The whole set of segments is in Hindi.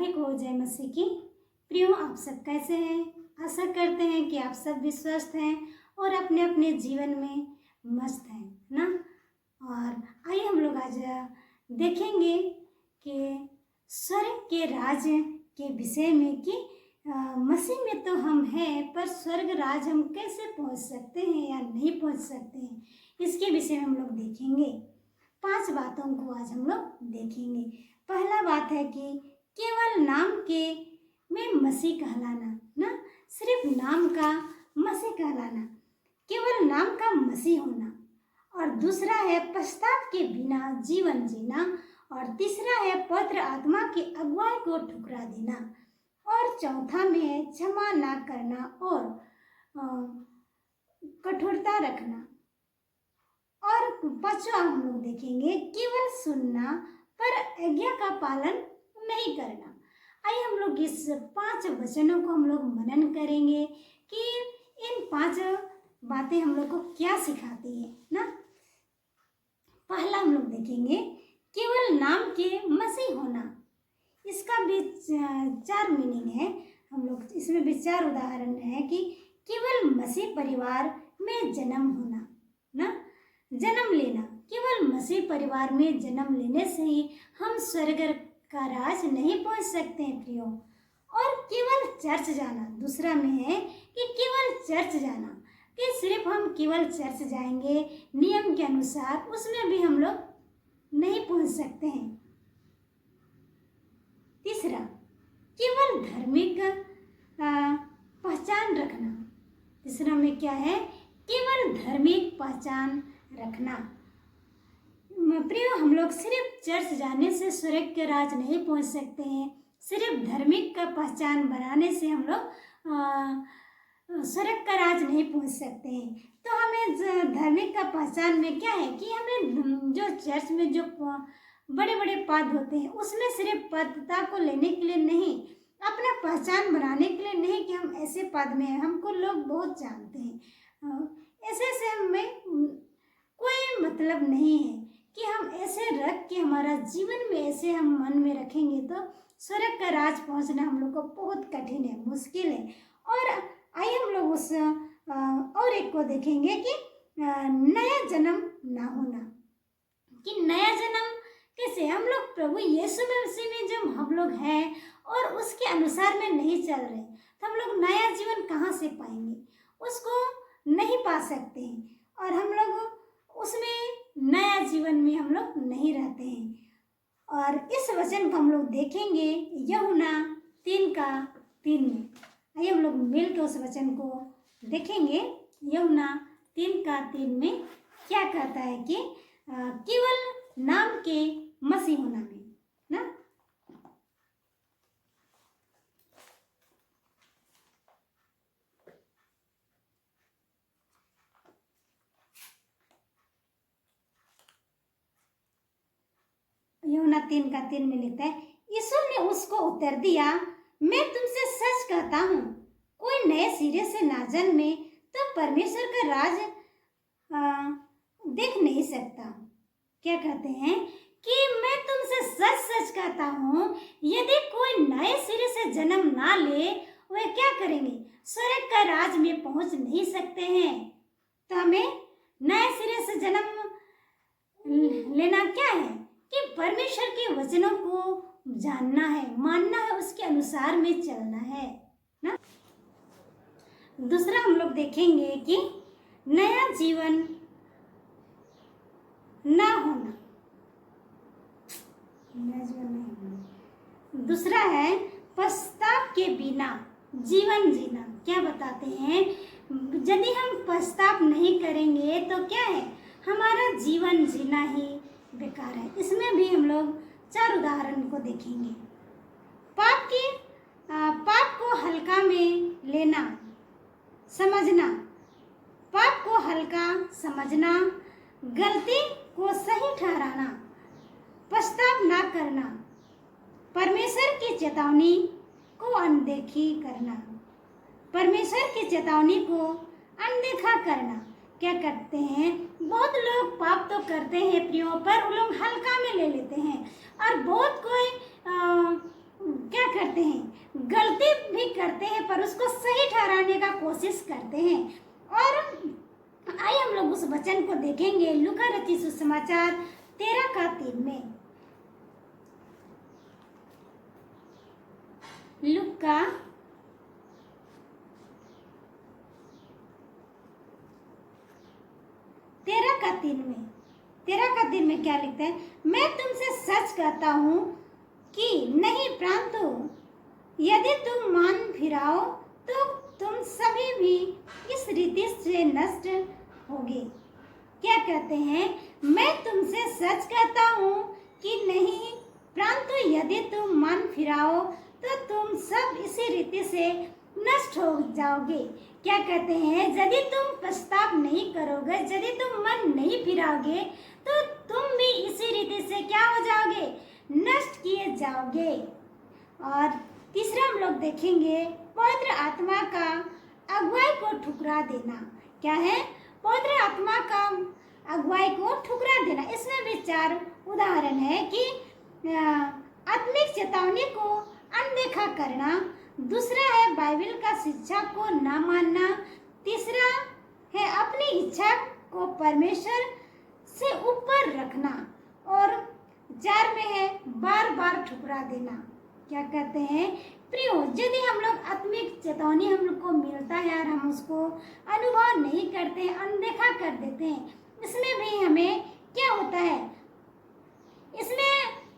राधे को जय मसीह की। प्रियो, आप सब कैसे हैं? आशा करते हैं कि आप सब भी स्वस्थ हैं और अपने अपने जीवन में मस्त हैं ना। और आइए हम लोग आज देखेंगे कि स्वर्ग के राज के विषय में कि मसीह में तो हम हैं, पर स्वर्ग राज हम कैसे पहुंच सकते हैं या नहीं पहुंच सकते हैं, इसके विषय में हम लोग देखेंगे। 5 बातों को आज हम लोग देखेंगे। पहला बात है कि केवल नाम के में मसीह कहलाना ना, सिर्फ नाम का मसीह कहलाना, केवल नाम का मसीह होना। और दूसरा है पश्चाताप के बिना जीवन जीना। और तीसरा है पवित्र आत्मा की अगुवाई को ठुकरा देना। और चौथा में है क्षमा ना करना और कठोरता रखना। और 5वां हम लोग देखेंगे केवल सुनना पर आज्ञा का पालन नहीं करना। आइए हम लोग इस 5 वचनों को हम लोग मनन करेंगे कि इन 5 बातें हम लोग को क्या सिखाती है ना। पहला हम लोग देखेंगे केवल नाम के मसीह होना। इसका भी 4 मीनिंग है। हम लोग इसमें भी 4 उदाहरण है कि केवल मसीह परिवार में जन्म होना ना, जन्म लेना। केवल मसीह परिवार में जन्म लेने से ही हम स्वर्ग का राज नहीं पहुंच सकते हैं प्रियो। और केवल चर्च जाना, दूसरा में है कि केवल चर्च जाना, कि सिर्फ हम केवल चर्च जाएंगे नियम के अनुसार, उसमें भी हम लोग नहीं पहुंच सकते हैं। तीसरा, केवल धार्मिक पहचान रखना। तीसरा में क्या है? केवल धार्मिक पहचान रखना। प्रियो, हम लोग सिर्फ चर्च जाने से स्वर्ग के राज नहीं पहुंच सकते हैं। सिर्फ धार्मिक का पहचान बनाने से हम लोग स्वर्ग का राज नहीं पहुंच सकते हैं। तो हमें धार्मिक का पहचान में क्या है कि हमें जो चर्च में जो बड़े बड़े पद होते हैं उसमें सिर्फ पदता को लेने के लिए नहीं, अपना पहचान बनाने के लिए नहीं कि हम ऐसे पद में हैं, हमको लोग बहुत जानते हैं, ऐसे से हमें कोई मतलब नहीं है कि हम ऐसे रख के हमारा जीवन में ऐसे हम मन में रखेंगे तो स्वर्ग का राज पहुंचना हम लोग को बहुत कठिन है, मुश्किल है। और आइए हम लोग उस और एक को देखेंगे कि नया जन्म ना होना। कि नया जन्म कैसे? हम लोग प्रभु यीशु मसीह में जब हम लोग हैं और उसके अनुसार में नहीं चल रहे तो हम लोग नया जीवन कहाँ से पाएंगे? उसको नहीं पा सकते हैं और हम लोग उसमें नया जीवन में हम लोग नहीं रहते हैं। और इस वचन को हम लोग देखेंगे यूहन्ना 3:3 में। आइए हम लोग मिलकर उस वचन को देखेंगे। यूहन्ना 3:3 में क्या कहता है कि केवल नाम के मसीह होना में ना। यूहन्ना 3:3 में लिखता है, यीशु ने उसको उत्तर दिया, मैं तुमसे सच कहता हूँ, कोई नए सिरे से ना जन्मे तो परमेश्वर का राज देख नहीं सकता। क्या कहते हैं कि मैं तुमसे सच सच कहता हूँ, यदि कोई नए सिरे से जन्म ना ले वह क्या करेंगे? स्वर्ग का राज में पहुंच नहीं सकते हैं। तो हमें नए सिरे से जन्म लेना क्या है कि परमेश्वर के वचनों को जानना है, मानना है, उसके अनुसार में चलना है ना। दूसरा हम लोग देखेंगे कि नया जीवन ना होना, नया जीवन नहीं होना। दूसरा है पश्चाताप के बिना जीवन जीना। क्या बताते हैं? यदि हम पश्चाताप नहीं करेंगे तो क्या है? हमारा जीवन जीना ही बेकार है। इसमें भी हम लोग 4 उदाहरण को देखेंगे। पाप को हल्का में लेना, समझना, पाप को हल्का समझना, गलती को सही ठहराना, पश्चाताप ना करना, परमेश्वर की चेतावनी को अनदेखी करना, परमेश्वर की चेतावनी को अनदेखा करना। क्या करते हैं? बहुत लोग पाप तो करते हैं प्रियो, पर वो लोग हल्का में ले लेते हैं। और बहुत कोई क्या करते हैं, गलती भी करते हैं पर उसको सही ठहराने का कोशिश करते हैं। और आइए हम लोग उस वचन को देखेंगे लूका रचित सुसमाचार 13:3 में। लूका 13:3 में क्या लिखता है, मैं तुमसे सच कहता हूँ कि नहीं परंतु यदि तुम मन फिराओ तो तुम सभी भी इस रीति से नष्ट होगे। क्या कहते हैं, मैं तुमसे सच कहता हूँ कि नहीं परंतु यदि तुम मन फिराओ तो तुम सब इसी रीति से नष्ट हो जाओगे। क्या कहते हैं, यदि तुम पश्चाताप नहीं करोगे, यदि तुम मन नहीं फिराओगे तो तुम भी इसी रीति से क्या हो जाओगे, नष्ट किए जाओगे। और तीसरा हम लोग देखेंगे पवित्र आत्मा का अगुवाई को ठुकरा देना। क्या है, पवित्र आत्मा का अगुवाई को ठुकरा देना। इसमें भी 4 उदाहरण है कि आत्मिक चेतावनी को अनदेखा करना, दूसरा है बाइबल का शिक्षा को न मानना, तीसरा है अपनी इच्छा को परमेश्वर से ऊपर रखना, और 4 में है बार बार ठुकरा देना। क्या कहते हैं प्रियो, यदि हम लोग आत्मिक चेतावनी हम लोग को मिलता है और हम उसको अनुभव नहीं करते हैं, अनदेखा कर देते हैं, इसमें भी हमें क्या होता है, इसमें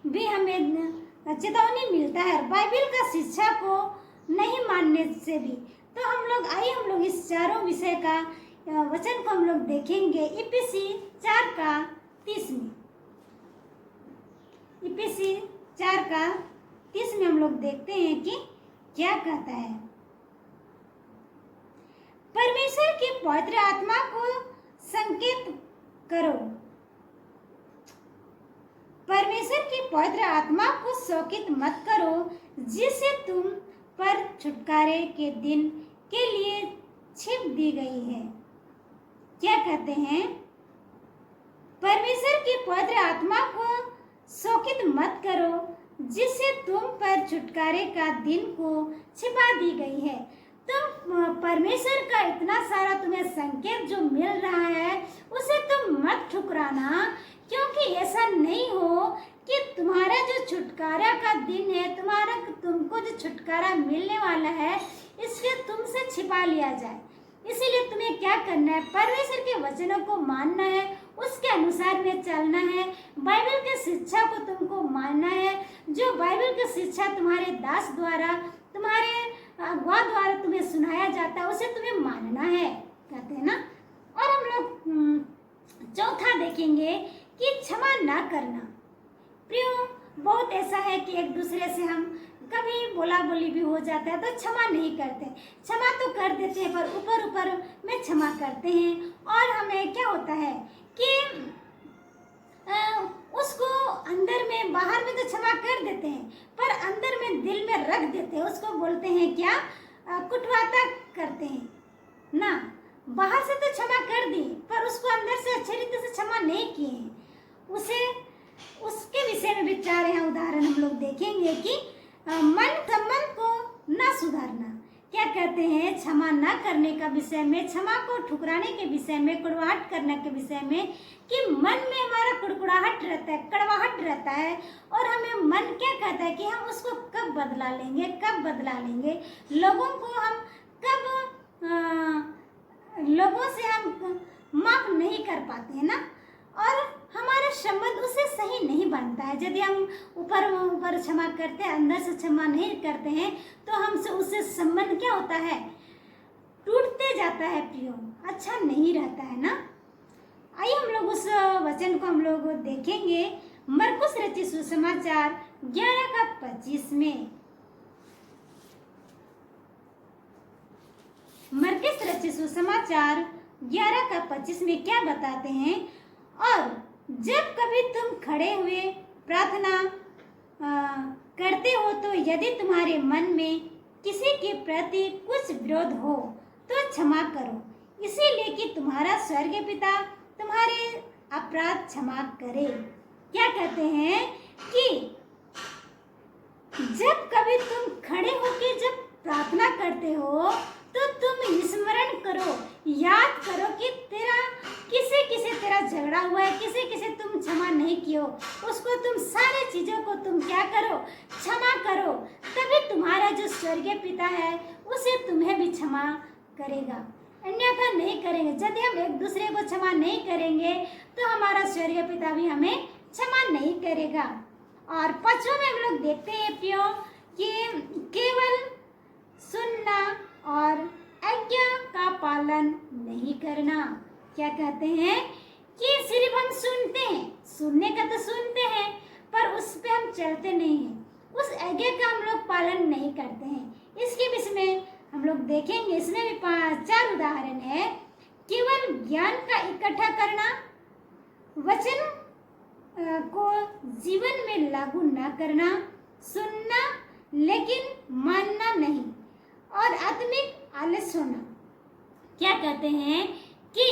भी हमें चेतावनी मिलता है बाइबल का शिक्षा को नहीं मानने से भी। तो हम लोग आइए हम लोग इस चारों विषय का वचन को हम लोग देखेंगे इफिसी 4:30 में। इफिसी 4:30 में हम लोग देखते हैं कि क्या कहता है, परमेश्वर की पवित्र आत्मा को संकेत करो, परमेश्वर की पवित्र आत्मा को शोकित मत करो जिसे तुम पर छुटकारे के दिन के लिए छिप दी गई है। क्या कहते हैं, परमेश्वर की पवित्र आत्मा को शोकित मत करो जिससे तुम पर छुटकारे का दिन को छिपा दी गई है। तो परमेश्वर का इतना सारा तुम्हें संकेत जो मिल रहा है उसे तुम मत ठुकराना, क्योंकि ऐसा नहीं हो कि तुम्हारा जो छुटकारा का दिन है, तुमको जो छुटकारा मिलने वाला है, इससे तुमसे छिपा लिया जाए। इसीलिए तुम्हें क्या करना है, परमेश्वर के वचनों को मानना है, उसके अनुसार में चलना है, बाइबल की शिक्षा को तुमको मानना है। जो बाइबल की शिक्षा तुम्हारे दास द्वारा, तुम्हारे अगुआ द्वारा तुम्हें सुनाया जाता है, उसे तुम्हें मानना है, कहते हैं ना। और हम लोग चौथा देखेंगे कि क्षमा ना करना। प्रियो, बहुत ऐसा है कि एक दूसरे से हम कभी बोला बोली भी हो जाता है तो क्षमा नहीं करते, क्षमा तो कर देते हैं पर ऊपर ऊपर में क्षमा करते हैं। और हमें क्या होता है कि उसको अंदर में, बाहर में तो क्षमा कर देते हैं पर अंदर में दिल में रख देते हैं, उसको बोलते हैं क्या, कुटवाता करते हैं ना। बाहर से तो क्षमा कर दी पर उसको अंदर से अच्छे रीति से क्षमा नहीं किए। उसके विषय में विचार यहाँ उदाहरण हम लोग देखेंगे कि मन संबंध को न सुधारना। क्या कहते हैं, क्षमा न करने का विषय में, क्षमा को ठुकराने के विषय में, कुड़वाहट करने के विषय में, कि मन में हमारा कुड़कुड़ाहट रहता है, कड़वाहट रहता है, और हमें मन क्या कहता है कि हम उसको कब बदला लेंगे, कब बदला लेंगे, लोगों को हम कब लोगों से हम माफ नहीं कर पाते हैं ना, और हमारा संबंध उससे सही नहीं बनता है। यदि हम ऊपर क्षमा करते हैं, अंदर से क्षमा नहीं करते हैं, तो हमसे उससे संबंध क्या होता है, टूटते जाता है प्रियो, अच्छा नहीं रहता है ना। आइए हम लोग उस वचन को हम लोग देखेंगे मरकुस रचित सुसमाचार 11:25 में। मरकुस रचित सुसमाचार 11:25 में क्या बताते हैं, और जब कभी तुम खड़े हुए प्रार्थना करते हो तो यदि तुम्हारे मन में किसी के प्रति कुछ विरोध हो तो क्षमा करो, इसीलिए कि तुम्हारा स्वर्गीय पिता तुम्हारे अपराध क्षमा करे। क्या कहते हैं कि जब कभी तुम खड़े होकर जब प्रार्थना करते हो तो तुम स्मरण करो, याद करो कि तेरा झगड़ा हुआ है, किसे तुम क्षमा नहीं कियो, उसको तुम सारे चीजों को तुम क्या करो, क्षमा करो। तभी तुम्हारा जो स्वर्गीय पिता है उसे तुम्हें भी क्षमा करेगा, अन्यथा नहीं करेंगे। यदि हम एक दूसरे को क्षमा नहीं करेंगे तो हमारा स्वर्गीय पिता भी हमें क्षमा नहीं करेगा। और पांचवा में हम लोग देखते हैं प्रियो कि केवल सुनना और आज्ञा का पालन नहीं करना। क्या कहते हैं कि सिर्फ हम सुनते हैं, सुनने का तो सुनते हैं पर उस पे हम चलते नहीं हैं, उस आज्ञा का हम लोग पालन नहीं करते हैं। इसके विषय में हम लोग देखेंगे, इसमें भी 4 उदाहरण है। केवल ज्ञान का इकट्ठा करना, वचन को जीवन में लागू न करना, सुनना लेकिन मानना नहीं, और आत्मिक आलस्य होना। क्या कहते हैं कि